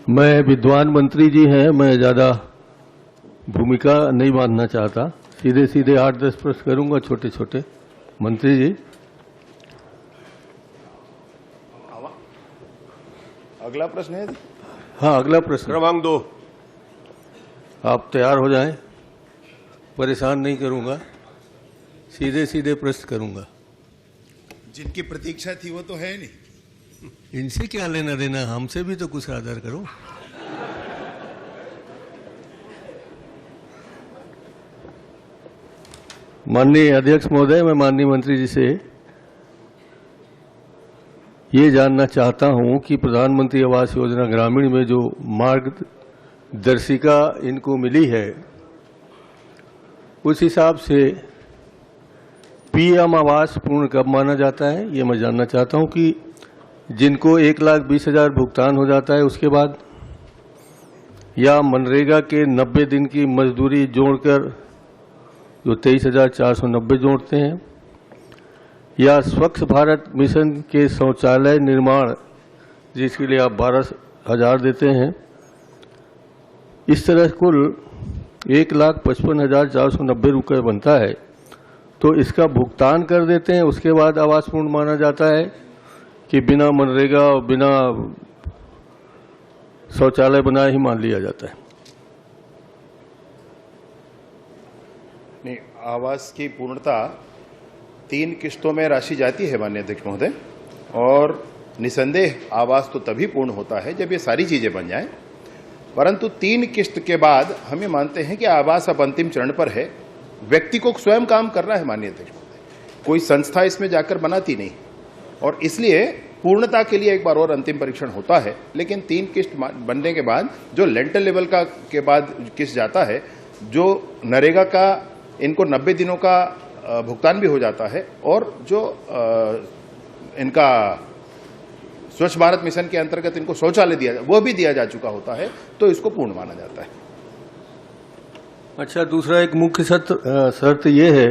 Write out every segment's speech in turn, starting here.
मैं विद्वान मंत्री जी हैं, मैं ज़्यादा भूमिका नहीं बांधना चाहता, सीधे सीधे 8-10 प्रश्न करूंगा छोटे छोटे। मंत्री जी, अगला प्रश्न है। हाँ, अगला प्रश्न क्रमांक 2। आप तैयार हो जाएं, परेशान नहीं करूंगा, सीधे सीधे प्रश्न करूंगा। जिनकी प्रतीक्षा थी वो तो है नहीं। इनसे क्या लेना देना, हमसे भी तो कुछ आदर करो। माननीय अध्यक्ष महोदय, मैं माननीय मंत्री जी से ये जानना चाहता हूं कि प्रधानमंत्री आवास योजना ग्रामीण में जो मार्गदर्शिका इनको मिली है, उस हिसाब से पीएम आवास पूर्ण कब माना जाता है, ये मैं जानना चाहता हूं कि जिनको 1,20,000 भुगतान हो जाता है उसके बाद, या मनरेगा के 90 दिन की मजदूरी जोड़कर जो 23,490 जोड़ते हैं, या स्वच्छ भारत मिशन के शौचालय निर्माण जिसके लिए आप 12,000 देते हैं, इस तरह कुल 1,55,490 रुपये बनता है, तो इसका भुगतान कर देते हैं, उसके बाद आवास पूर्ण माना जाता है कि बिना मनरेगा और बिना शौचालय बनाए ही मान लिया जाता है? नहीं, आवास की पूर्णता 3 किस्तों में राशि जाती है माननीय अध्यक्ष महोदय, और निसंदेह आवास तो तभी पूर्ण होता है जब ये सारी चीजें बन जाएं, परंतु 3 किस्त के बाद हम ये मानते हैं कि आवास अब अंतिम चरण पर है। व्यक्ति को स्वयं काम करना है माननीय अध्यक्ष महोदय, कोई संस्था इसमें जाकर बनाती नहीं, और इसलिए पूर्णता के लिए एक बार और अंतिम परीक्षण होता है। लेकिन 3 किस्त बनने के बाद जो लेंटल लेवल का के बाद किस्त जाता है, जो नरेगा का इनको 90 दिनों का भुगतान भी हो जाता है, और जो इनका स्वच्छ भारत मिशन के अंतर्गत इनको शौचालय दिया वो भी दिया जा चुका होता है, तो इसको पूर्ण माना जाता है। अच्छा, दूसरा एक मुख्य शर्त ये है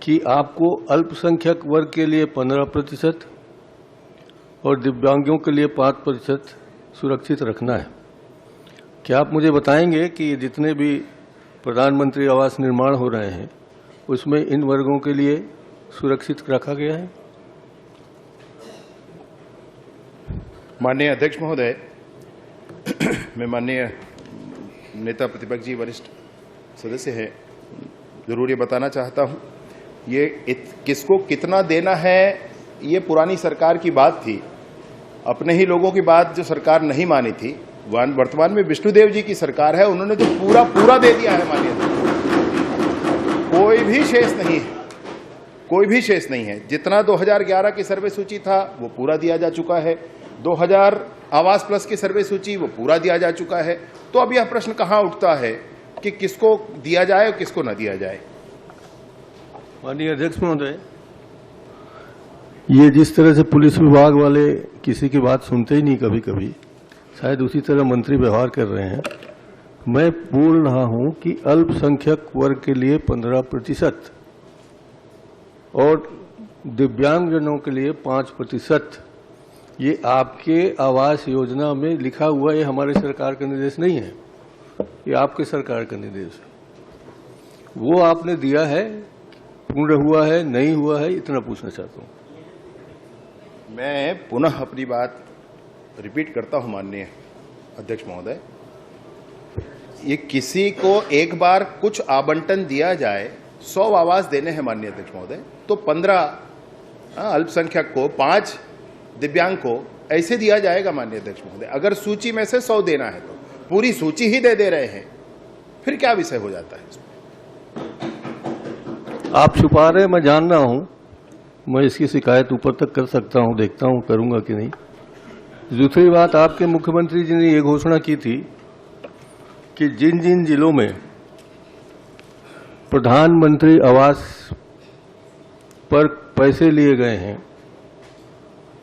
कि आपको अल्पसंख्यक वर्ग के लिए 15% और दिव्यांगों के लिए 5% सुरक्षित रखना है। क्या आप मुझे बताएंगे कि जितने भी प्रधानमंत्री आवास निर्माण हो रहे हैं उसमें इन वर्गों के लिए सुरक्षित रखा गया है? माननीय अध्यक्ष महोदय, मैं माननीय नेता प्रतिपक्ष जी वरिष्ठ सदस्य हैं, जरूर ये बताना चाहता हूं, ये किसको कितना देना है ये पुरानी सरकार की बात थी, अपने ही लोगों की बात जो सरकार नहीं मानी थी। वर्तमान में विष्णुदेव जी की सरकार है, उन्होंने तो पूरा दे दिया है माननीय, कोई भी शेष नहीं है, कोई भी शेष नहीं है। जितना 2011 की सर्वे सूची था वो पूरा दिया जा चुका है, 2000 आवास प्लस की सर्वे सूची वो पूरा दिया जा चुका है। तो अब यह प्रश्न कहां उठता है कि किसको दिया जाए और किसको न दिया जाए? माननीय अध्यक्ष महोदय, ये जिस तरह से पुलिस विभाग वाले किसी की बात सुनते ही नहीं, कभी कभी शायद उसी तरह मंत्री व्यवहार कर रहे हैं। मैं बोल रहा हूं कि अल्पसंख्यक वर्ग के लिए 15% और दिव्यांगजनों के लिए 5%, ये आपके आवास योजना में लिखा हुआ, ये हमारे सरकार का निर्देश नहीं है, ये आपके सरकार का निर्देश है। वो आपने दिया है, पूर्ण हुआ है नहीं हुआ है, इतना पूछना चाहता हूं। मैं पुनः अपनी बात रिपीट करता हूं माननीय अध्यक्ष महोदय, ये किसी को एक बार कुछ आवंटन दिया जाए, 100 आवास देने हैं माननीय अध्यक्ष महोदय, तो 15 अल्पसंख्यक को, 5 दिव्यांग को ऐसे दिया जाएगा माननीय अध्यक्ष महोदय। अगर सूची में से 100 देना है तो पूरी सूची ही दे रहे हैं, फिर क्या विषय हो जाता है? आप छुपा रहे, मैं जान रहा हूं, मैं इसकी शिकायत ऊपर तक कर सकता हूं, देखता हूं करूंगा कि नहीं। दूसरी बात, आपके मुख्यमंत्री जी ने यह घोषणा की थी कि जिन जिन जिलों में प्रधानमंत्री आवास पर पैसे लिए गए हैं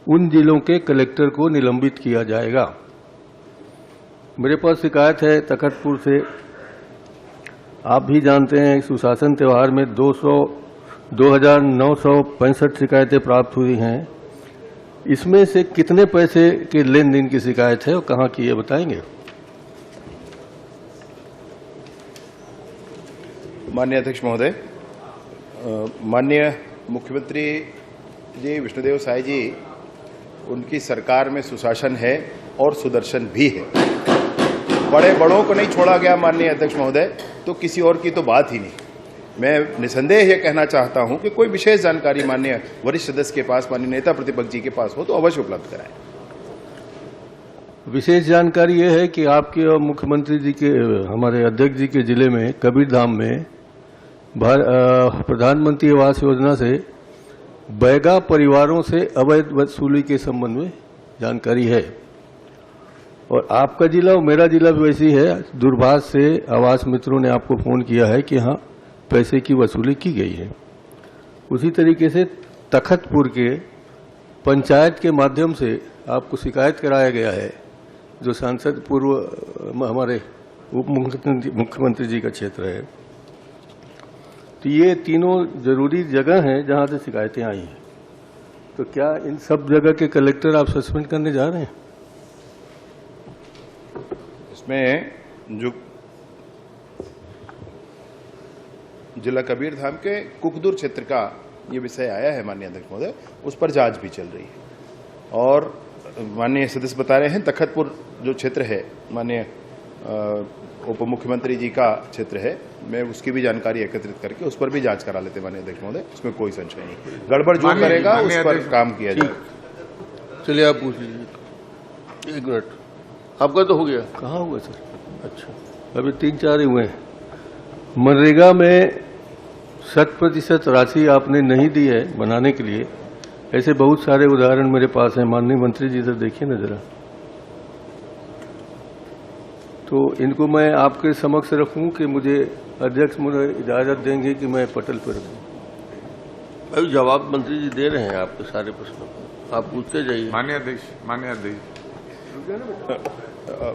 उन जिलों के कलेक्टर को निलंबित किया जाएगा। मेरे पास शिकायत है तखतपुर से, आप भी जानते हैं सुशासन त्योहार में 2,965 शिकायतें प्राप्त हुई हैं। इसमें से कितने पैसे के लेन देन की शिकायत है और कहाँ की, ये बताएंगे? माननीय अध्यक्ष महोदय, माननीय मुख्यमंत्री जी विष्णुदेव साय जी, उनकी सरकार में सुशासन है और सुदर्शन भी है। बड़े बड़ों को नहीं छोड़ा गया माननीय अध्यक्ष महोदय, तो किसी और की तो बात ही नहीं। मैं निसंदेह ये कहना चाहता हूं कि कोई विशेष जानकारी माननीय वरिष्ठ सदस्य के पास, माननीय नेता प्रतिपक्ष जी के पास हो तो अवश्य उपलब्ध कराएं। विशेष जानकारी ये है कि आपके और मुख्यमंत्री जी के, हमारे अध्यक्ष जी के जिले में कबीरधाम में प्रधानमंत्री आवास योजना से बैगा परिवारों से अवैध वसूली के संबंध में जानकारी है। और आपका जिला और मेरा जिला भी वैसी है। दूरभाष से आवास मित्रों ने आपको फोन किया है कि हाँ पैसे की वसूली की गई है। उसी तरीके से तखतपुर के पंचायत के माध्यम से आपको शिकायत कराया गया है, जो सांसद पूर्व हमारे उप मुख्यमंत्री जी का क्षेत्र है। तो ये तीनों जरूरी जगह हैं जहां से शिकायतें आई हैं। तो क्या इन सब जगह के कलेक्टर आप सस्पेंड करने जा रहे हैं? इसमें जो जिला कबीरधाम के कुकदुर क्षेत्र का ये विषय आया है माननीय अध्यक्ष महोदय, उस पर जांच भी चल रही है। और माननीय सदस्य बता रहे हैं तखतपुर जो क्षेत्र है, माननीय उप मुख्यमंत्री जी का क्षेत्र है, मैं उसकी भी जानकारी एकत्रित करके उस पर भी जांच करा लेते माननीय अध्यक्ष महोदय, उसमें कोई संशय नहीं। गड़बड़ जो करेगा उस पर काम किया जाए। चलिए आप पूछ लीजिए। 1 मिनट, आपका तो हो गया। कहाँ हुआ सर? अच्छा, अभी 3-4 ही हुए हैं। मनरेगा में 100% राशि आपने नहीं दी है बनाने के लिए, ऐसे बहुत सारे उदाहरण मेरे पास हैं। माननीय मंत्री जी, इधर देखिए ना जरा। तो इनको मैं आपके समक्ष रखूं कि मुझे अध्यक्ष मुझे इजाजत देंगे कि मैं पटल पर रखूं? अभी जवाब मंत्री जी दे रहे हैं आपके सारे प्रश्नों को, आप पूछते जाइए। माननीय अध्यक्ष,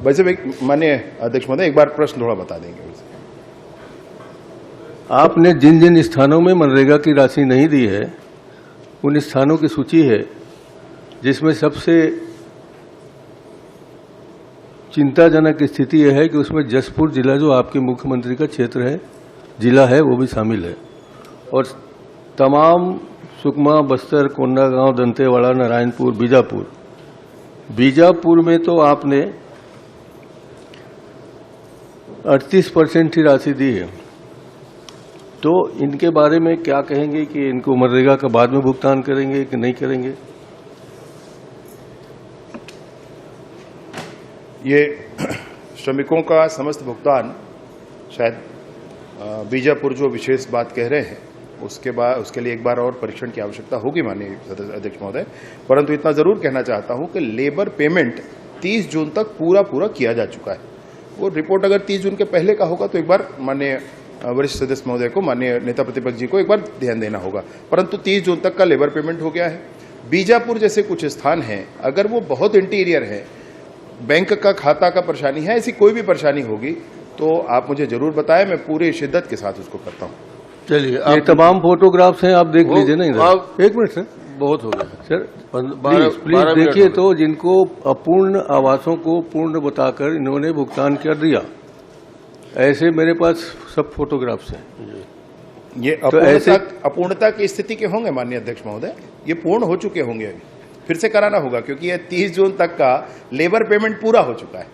वैसे माननीय अध्यक्ष महोदय एक बार प्रश्न थोड़ा बता देंगे। आपने जिन जिन स्थानों में मनरेगा की राशि नहीं दी है, उन स्थानों की सूची है, जिसमें सबसे चिंताजनक स्थिति यह है कि उसमें जसपुर जिला, जो आपके मुख्यमंत्री का क्षेत्र है, जिला है, वो भी शामिल है। और तमाम सुकमा, बस्तर, कोंडागांव, दंतेवाड़ा, नारायणपुर, बीजापुर में तो आपने 38% ही राशि दी है। तो इनके बारे में क्या कहेंगे कि इनको मनरेगा का बाद में भुगतान करेंगे कि नहीं करेंगे? ये श्रमिकों का समस्त भुगतान शायद बीजापुर जो विशेष बात कह रहे हैं उसके लिए एक बार और परीक्षण की आवश्यकता होगी माननीय अध्यक्ष महोदय। परंतु इतना जरूर कहना चाहता हूं कि लेबर पेमेंट 30 जून तक पूरा किया जा चुका है। वो रिपोर्ट अगर 30 जून के पहले का होगा तो एक बार माननीय वरिष्ठ सदस्य महोदय को, माननीय नेता प्रतिपक्ष जी को एक बार ध्यान देना होगा। परंतु 30 जून तक का लेबर पेमेंट हो गया है। बीजापुर जैसे कुछ स्थान हैं, अगर वो बहुत इंटीरियर है, बैंक का खाता का परेशानी है, ऐसी कोई भी परेशानी होगी तो आप मुझे जरूर बताएं, मैं पूरी शिद्दत के साथ उसको करता हूं। चलिए, ये तमाम फोटोग्राफ्स हैं, आप देख लीजिए ना इधर। 1 मिनट सर, बहुत हो गया सर, प्लीज देखिए। तो जिनको अपूर्ण आवासों को पूर्ण बताकर इन्होंने भुगतान कर दिया, ऐसे मेरे पास सब फोटोग्राफ्स हैं। ये अपूर्णता की स्थिति के होंगे माननीय अध्यक्ष महोदय, ये पूर्ण हो चुके होंगे। अभी फिर से कराना होगा क्योंकि ये 30 जून तक का लेबर पेमेंट पूरा हो चुका है।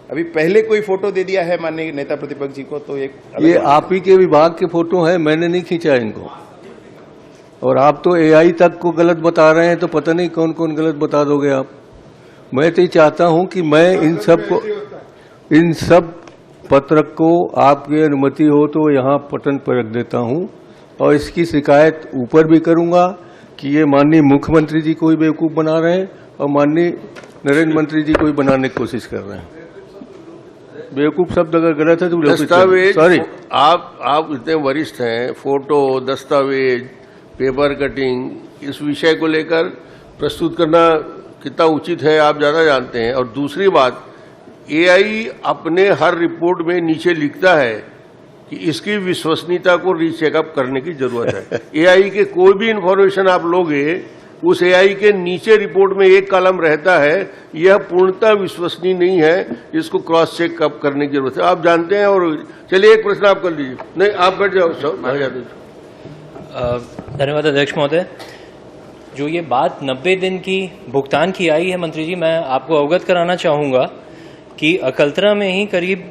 अभी पहले कोई फोटो दे दिया है माननीय नेता प्रतिपक्ष जी को, तो ये आप ही के विभाग के फोटो हैं, मैंने नहीं खींचा इनको। और आप तो एआई तक को गलत बता रहे हैं, तो पता नहीं कौन कौन गलत बता दोगे आप। मैं तो चाहता हूं कि मैं इन सब पत्र को आपकी अनुमति हो तो यहाँ पटन पर रख देता हूं, और इसकी शिकायत ऊपर भी करूंगा कि ये माननीय मुख्यमंत्री जी को ही बेवकूफ बना रहे हैं और माननीय नरेंद्र मंत्री जी को ही बनाने की कोशिश कर रहे हैं। बेवकूफ शब्द अगर गलत है तो दस्तावेज, सॉरी। आप इतने वरिष्ठ हैं, फोटो, दस्तावेज, पेपर कटिंग, इस विषय को लेकर प्रस्तुत करना कितना उचित है आप ज्यादा जानते हैं। और दूसरी बात, एआई अपने हर रिपोर्ट में नीचे लिखता है कि इसकी विश्वसनीयता को रीचेकअप करने की जरूरत है। एआई के कोई भी इंफॉर्मेशन आप लोगे उस एआई के नीचे रिपोर्ट में एक कॉलम रहता है, यह पूर्णतः विश्वसनीय नहीं है, इसको क्रॉस चेक अप करने की जरूरत है। आप जानते हैं। और चलिए एक प्रश्न आप कर लीजिए। नहीं, आप बैठ जाओ सब। धन्यवाद अध्यक्ष महोदय। जो ये बात 90 दिन की भुगतान की आई है मंत्री जी, मैं आपको अवगत कराना चाहूँगा कि अकलतरा में ही करीब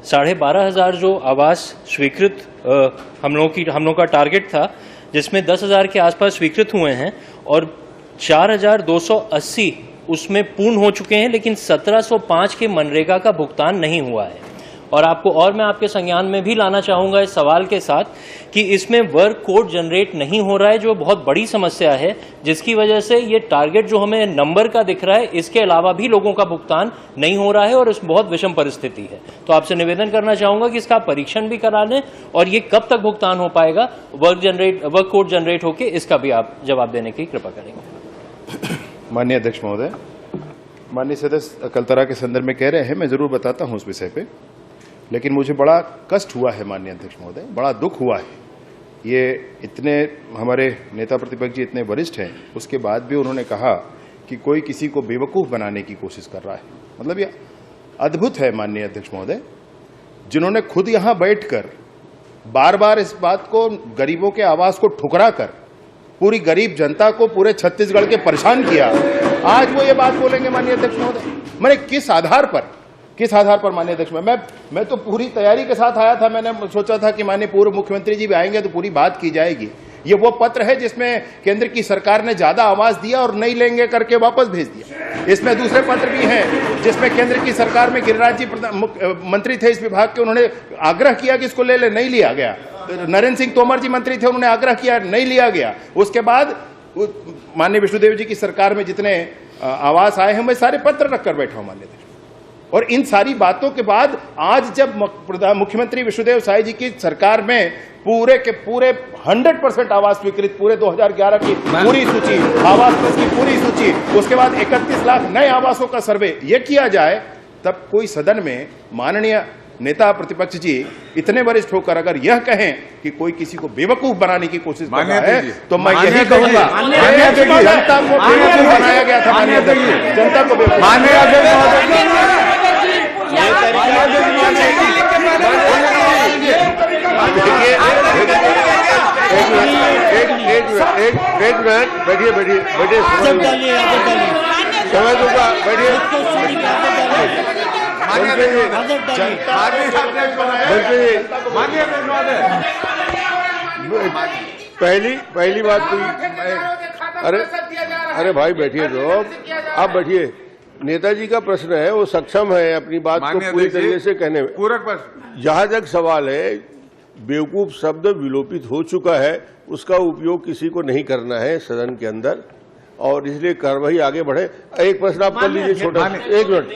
12,500 जो आवास स्वीकृत हम लोगों का टारगेट था, जिसमें 10,000 के आसपास स्वीकृत हुए हैं और 4,280 उसमें पूर्ण हो चुके हैं, लेकिन 1,705 के मनरेगा का भुगतान नहीं हुआ है। और मैं आपके संज्ञान में भी लाना चाहूंगा इस सवाल के साथ कि इसमें वर्क कोड जनरेट नहीं हो रहा है, जो बहुत बड़ी समस्या है, जिसकी वजह से ये टारगेट जो हमें नंबर का दिख रहा है, इसके अलावा भी लोगों का भुगतान नहीं हो रहा है और इस बहुत विषम परिस्थिति है। तो आपसे निवेदन करना चाहूंगा कि इसका परीक्षण भी करा लें और ये कब तक भुगतान हो पाएगा, वर्क कोड जनरेट होके, इसका भी आप जवाब देने की कृपा करेंगे। माननीय अध्यक्ष महोदय, माननीय सदस्य अकलतरा के संदर्भ में कह रहे हैं, मैं जरूर बताता हूं उस विषय पे, लेकिन मुझे बड़ा कष्ट हुआ है माननीय अध्यक्ष महोदय, बड़ा दुख हुआ है। ये इतने हमारे नेता प्रतिपक्ष जी इतने वरिष्ठ हैं, उसके बाद भी उन्होंने कहा कि कोई किसी को बेवकूफ बनाने की कोशिश कर रहा है। मतलब ये अद्भुत है माननीय अध्यक्ष महोदय, जिन्होंने खुद यहां बैठकर बार बार इस बात को, गरीबों के आवाज को ठुकरा कर पूरी गरीब जनता को, पूरे छत्तीसगढ़ के परेशान किया, आज वो ये बात बोलेंगे माननीय अध्यक्ष महोदय। मैंने किस आधार पर माननीय अध्यक्ष मैं तो पूरी तैयारी के साथ आया था। मैंने सोचा था कि माननीय पूर्व मुख्यमंत्री जी भी आएंगे तो पूरी बात की जाएगी। ये वो पत्र है जिसमें केंद्र की सरकार ने ज्यादा आवाज दिया और नहीं लेंगे करके वापस भेज दिया। इसमें दूसरे पत्र भी हैं जिसमें केंद्र की सरकार में गिरिराज जी मंत्री थे इस विभाग के, उन्होंने आग्रह किया कि इसको ले ले, नहीं लिया गया। नरेंद्र सिंह तोमर जी मंत्री थे, उन्होंने आग्रह किया, नहीं लिया गया। उसके बाद माननीय विष्णुदेव जी की सरकार में जितने आवास आए हैं, मैं सारे पत्र रखकर बैठा हूं माननीय अध्यक्ष। और इन सारी बातों के बाद आज जब मुख्यमंत्री विष्णुदेव साय जी की सरकार में पूरे के पूरे 100% आवास स्वीकृत, पूरे 2011 की पूरी सूची, आवास की पूरी सूची, उसके बाद 31 लाख नए आवासों का सर्वे ये किया जाए, तब कोई सदन में माननीय नेता प्रतिपक्ष जी इतने वरिष्ठ होकर अगर यह कहें कि कोई किसी को बेवकूफ बनाने की कोशिश कर रहा है, तो मैं यही कहूंगा, जनता को बेवकूफ बनाया गया था माननीय अध्यक्ष, जनता को एक मिनट बैठिए समय दूंगा, पहली बात तो अरे भाई बैठिए, तो आप बैठिए। नेताजी का प्रश्न है, वो सक्षम है अपनी बात को पूरी तरीके से कहने में। पूरक प्रश्न, जहां तक सवाल है, बेवकूफ शब्द विलोपित हो चुका है, उसका उपयोग किसी को नहीं करना है सदन के अंदर, और इसलिए कार्रवाई आगे बढ़े। एक प्रश्न आप कर लीजिए, छोटा, एक मिनट।